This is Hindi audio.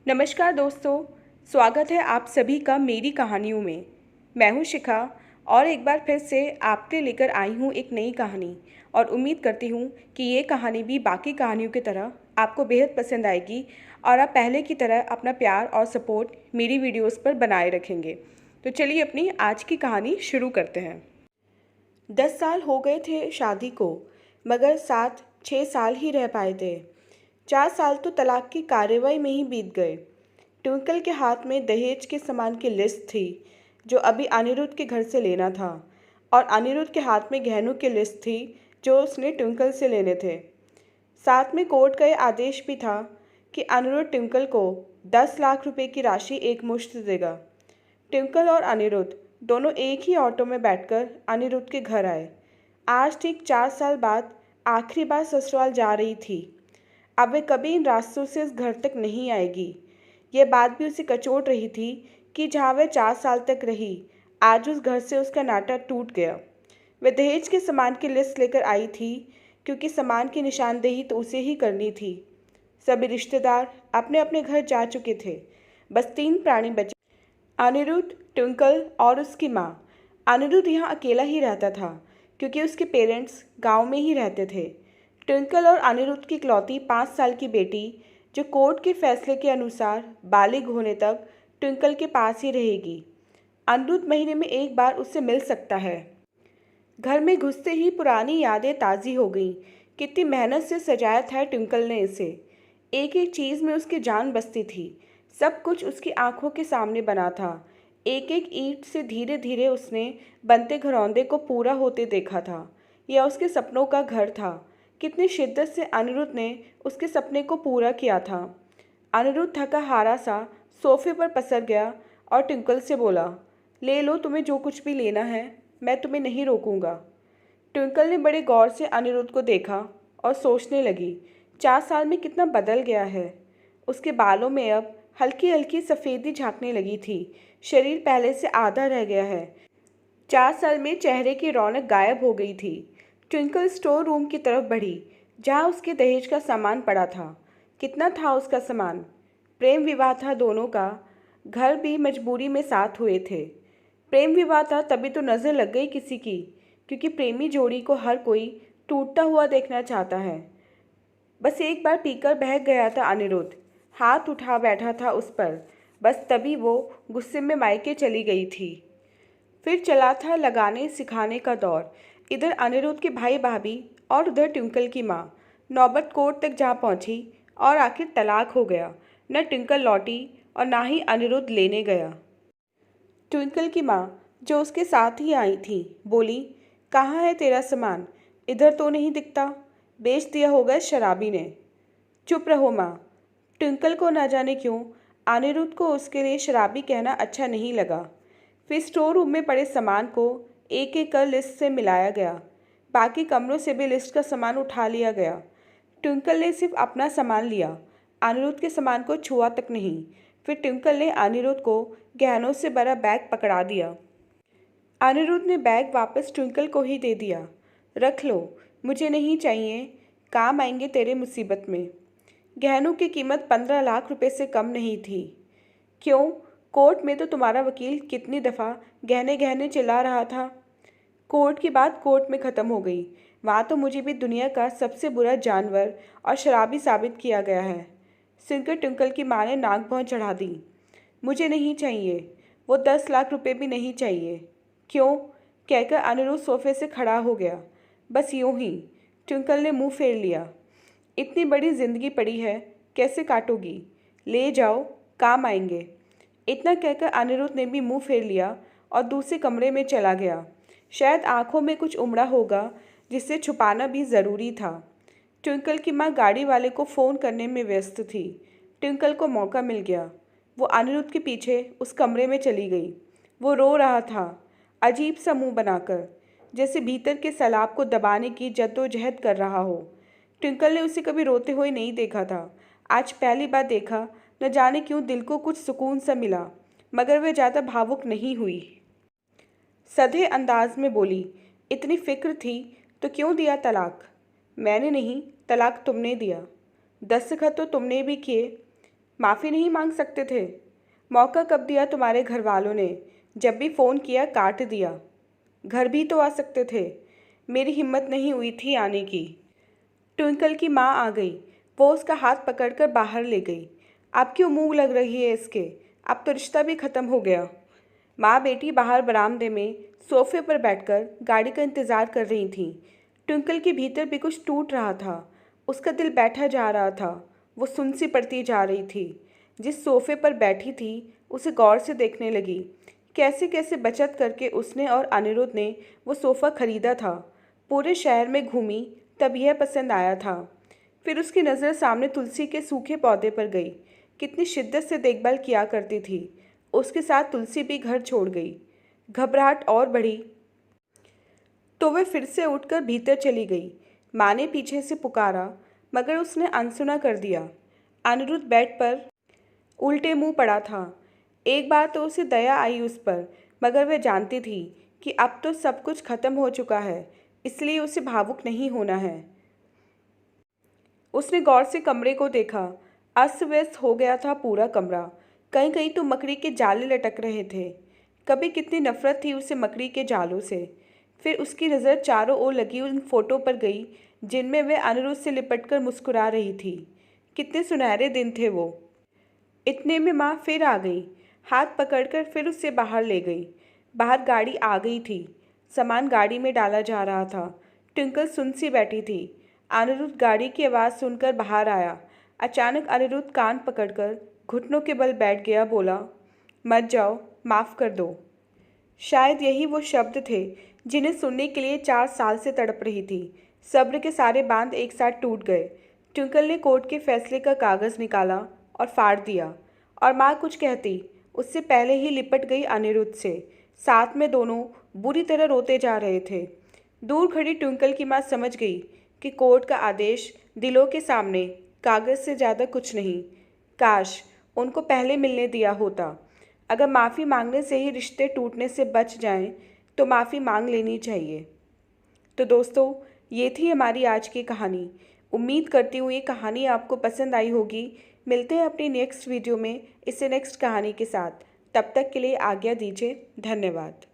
नमस्कार दोस्तों, स्वागत है आप सभी का मेरी कहानियों में। मैं हूं शिखा और एक बार फिर से आपके लेकर आई हूं एक नई कहानी और उम्मीद करती हूं कि ये कहानी भी बाकी कहानियों की तरह आपको बेहद पसंद आएगी और आप पहले की तरह अपना प्यार और सपोर्ट मेरी वीडियोस पर बनाए रखेंगे। तो चलिए अपनी आज की कहानी शुरू करते हैं। 10 साल हो गए थे शादी को, मगर 7-6 साल ही रह पाए थे। 4 साल तो तलाक की कार्रवाई में ही बीत गए। ट्विंकल के हाथ में दहेज के सामान की लिस्ट थी जो अभी अनिरुद्ध के घर से लेना था, और अनिरुद्ध के हाथ में गहनों की लिस्ट थी जो उसने ट्विंकल से लेने थे। साथ में कोर्ट का यह आदेश भी था कि अनिरुद्ध ट्विंकल को 10 लाख रुपए की राशि एकमुश्त देगा। ट्विंकल और अनिरुद्ध दोनों एक ही ऑटो में बैठकर अनिरुद्ध के घर आए। आज ठीक 4 साल बाद आखिरी बार ससुराल जा रही थी। अब वे कभी इन रास्तों से इस घर तक नहीं आएगी। ये बात भी उसे कचोट रही थी कि जहाँ वह 4 साल तक रही, आज उस घर से उसका नाता टूट गया। वह दहेज के सामान की लिस्ट लेकर आई थी क्योंकि सामान की निशानदेही तो उसे ही करनी थी। सभी रिश्तेदार अपने अपने घर जा चुके थे। बस 3 प्राणी बचे, अनिरुद्ध, ट्विंकल और उसकी माँ। अनिरुद्ध यहाँ अकेला ही रहता था क्योंकि उसके पेरेंट्स गांव में ही रहते थे। ट्विंकल और अनिरुद्ध की इकलौती 5 साल की बेटी, जो कोर्ट के फैसले के अनुसार बालिग होने तक ट्विंकल के पास ही रहेगी। अनिरुद्ध महीने में एक बार उससे मिल सकता है। घर में घुसते ही पुरानी यादें ताज़ी हो गईं। कितनी मेहनत से सजाया था ट्विंकल ने इसे। एक एक चीज़ में उसकी जान बसती थी। सब कुछ उसकी आंखों के सामने बना था। एक एक ईंट से धीरे धीरे उसने बनते घरौंदे को पूरा होते देखा था। यह उसके सपनों का घर था। कितनी शिद्दत से अनिरुद्ध ने उसके सपने को पूरा किया था। अनिरुद्ध थका हारा सा सोफे पर पसर गया और ट्विंकल से बोला, ले लो तुम्हें जो कुछ भी लेना है, मैं तुम्हें नहीं रोकूंगा। ट्विंकल ने बड़े गौर से अनिरुद्ध को देखा और सोचने लगी, 4 साल में कितना बदल गया है। उसके बालों में अब हल्की हल्की सफ़ेदी झांकने लगी थी। शरीर पहले से आधा रह गया है। 4 साल में चेहरे की रौनक गायब हो गई थी। ट्विंकल स्टोर रूम की तरफ बढ़ी जहाँ उसके दहेज का सामान पड़ा था। कितना था उसका सामान? प्रेम विवाह था दोनों का। घर भी मजबूरी में साथ हुए थे। प्रेम विवाह था तभी तो नज़र लग गई किसी की, क्योंकि प्रेमी जोड़ी को हर कोई टूटता हुआ देखना चाहता है। बस एक बार पीकर बहक गया था अनिरुद्ध, हाथ उठा बैठा था उस पर। बस तभी वो गुस्से में मायके चली गई थी। फिर चला था लगाने सिखाने का दौर। इधर अनिरुद्ध के भाई भाभी और उधर ट्विंकल की माँ। नौबत कोर्ट तक जा पहुंची और आखिर तलाक हो गया। न ट्विंकल लौटी और ना ही अनिरुद्ध लेने गया। ट्विंकल की माँ, जो उसके साथ ही आई थी, बोली, कहाँ है तेरा सामान? इधर तो नहीं दिखता। बेच दिया होगा इस शराबी ने। चुप रहो माँ। ट्विंकल को ना जाने क्यों अनिरुद्ध को उसके लिए शराबी कहना अच्छा नहीं लगा। फिर स्टोर रूम में पड़े सामान को एक एक कर लिस्ट से मिलाया गया। बाकी कमरों से भी लिस्ट का सामान उठा लिया गया। ट्विंकल ने सिर्फ अपना सामान लिया, अनिरुद्ध के सामान को छुआ तक नहीं। फिर ट्विंकल ने अनिरुद्ध को गहनों से भरा बैग पकड़ा दिया। अनिरुद्ध ने बैग वापस ट्विंकल को ही दे दिया। रख लो, मुझे नहीं चाहिए, काम आएंगे तेरे मुसीबत में। गहनों की कीमत 15 लाख रुपए से कम नहीं थी। क्यों? कोर्ट में तो तुम्हारा वकील कितनी दफ़ा गहने गहने चिल्ला रहा था। कोर्ट की बात कोर्ट में ख़त्म हो गई। वहाँ तो मुझे भी दुनिया का सबसे बुरा जानवर और शराबी साबित किया गया है। सुनकर ट्विंकल की माँ ने नाक भौं चढ़ा दी। मुझे नहीं चाहिए, वो 10 लाख रुपए भी नहीं चाहिए। क्यों? कहकर अनिरुद्ध सोफे से खड़ा हो गया। बस यूं ही। ट्विंकल ने मुंह फेर लिया। इतनी बड़ी जिंदगी पड़ी है, कैसे काटोगी? ले जाओ, काम आएंगे। इतना कहकर अनिरुद्ध ने भी मुंह फेर लिया और दूसरे कमरे में चला गया। शायद आंखों में कुछ उमड़ा होगा जिसे छुपाना भी ज़रूरी था। ट्विंकल की माँ गाड़ी वाले को फ़ोन करने में व्यस्त थी। ट्विंकल को मौका मिल गया। वो अनिरुद्ध के पीछे उस कमरे में चली गई। वो रो रहा था, अजीब सा मुंह बनाकर, जैसे भीतर के सैलाब को दबाने की जद्दोजहद कर रहा हो। ट्विंकल ने उसे कभी रोते हुए नहीं देखा था। आज पहली बार देखा। न जाने क्यों दिल को कुछ सुकून सा मिला, मगर वह ज़्यादा भावुक नहीं हुई। सधे अंदाज में बोली, इतनी फिक्र थी तो क्यों दिया तलाक? मैंने नहीं, तलाक तुमने दिया। दस्तखत तो तुमने भी किए। माफ़ी नहीं मांग सकते थे? मौका कब दिया तुम्हारे घर वालों ने? जब भी फ़ोन किया काट दिया। घर भी तो आ सकते थे। मेरी हिम्मत नहीं हुई थी आने की। ट्विंकल की माँ आ गई। वो उसका हाथ पकड़कर बाहर ले गई। अब क्यों मुंह लग रही है इसके? अब तो रिश्ता भी ख़त्म हो गया। माँ बेटी बाहर बरामदे में सोफे पर बैठकर गाड़ी का इंतज़ार कर रही थीं। ट्विंकल के भीतर भी कुछ टूट रहा था। उसका दिल बैठा जा रहा था। वो सुन सी पड़ती जा रही थी। जिस सोफे पर बैठी थी उसे गौर से देखने लगी। कैसे कैसे बचत करके उसने और अनिरुद्ध ने वो सोफ़ा खरीदा था। पूरे शहर में घूमी तब यह पसंद आया था। फिर उसकी नज़र सामने तुलसी के सूखे पौधे पर गई। कितनी शिद्दत से देखभाल किया करती थी। उसके साथ तुलसी भी घर छोड़ गई। घबराहट और बढ़ी तो वह फिर से उठकर भीतर चली गई। माँ ने पीछे से पुकारा मगर उसने अनसुना कर दिया। अनिरुद्ध बेड पर उल्टे मुंह पड़ा था। एक बार तो उसे दया आई उस पर, मगर वह जानती थी कि अब तो सब कुछ खत्म हो चुका है, इसलिए उसे भावुक नहीं होना है। उसने गौर से कमरे को देखा। अस्त व्यस्त हो गया था पूरा कमरा। कहीं कहीं तो मकड़ी के जाले लटक रहे थे। कभी कितनी नफरत थी उसे मकड़ी के जालों से। फिर उसकी नज़र चारों ओर लगी उन फोटो पर गई जिनमें वह अनिरुद्ध से लिपटकर मुस्कुरा रही थी। कितने सुनहरे दिन थे वो। इतने में माँ फिर आ गई। हाथ पकड़कर फिर उसे बाहर ले गई। बाहर गाड़ी आ गई थी। सामान गाड़ी में डाला जा रहा था। ट्विंकल सुन सी बैठी थी। अनिरुद्ध गाड़ी की आवाज़ सुनकर बाहर आया। अचानक अनिरुद्ध कान पकड़कर घुटनों के बल बैठ गया। बोला, मत जाओ, माफ़ कर दो। शायद यही वो शब्द थे जिन्हें सुनने के लिए 4 साल से तड़प रही थी। सब्र के सारे बांध एक साथ टूट गए। ट्विंकल ने कोर्ट के फैसले का कागज़ निकाला और फाड़ दिया। और माँ कुछ कहती उससे पहले ही लिपट गई अनिरुद्ध से। साथ में दोनों बुरी तरह रोते जा रहे थे। दूर खड़ी ट्विंकल की माँ समझ गई कि कोर्ट का आदेश दिलों के सामने कागज़ से ज़्यादा कुछ नहीं। काश उनको पहले मिलने दिया होता। अगर माफ़ी मांगने से ही रिश्ते टूटने से बच जाएं, तो माफ़ी मांग लेनी चाहिए। तो दोस्तों, ये थी हमारी आज की कहानी। उम्मीद करती हूँ ये कहानी आपको पसंद आई होगी। मिलते हैं अपनी नेक्स्ट वीडियो में इससे नेक्स्ट कहानी के साथ। तब तक के लिए आज्ञा दीजिए। धन्यवाद।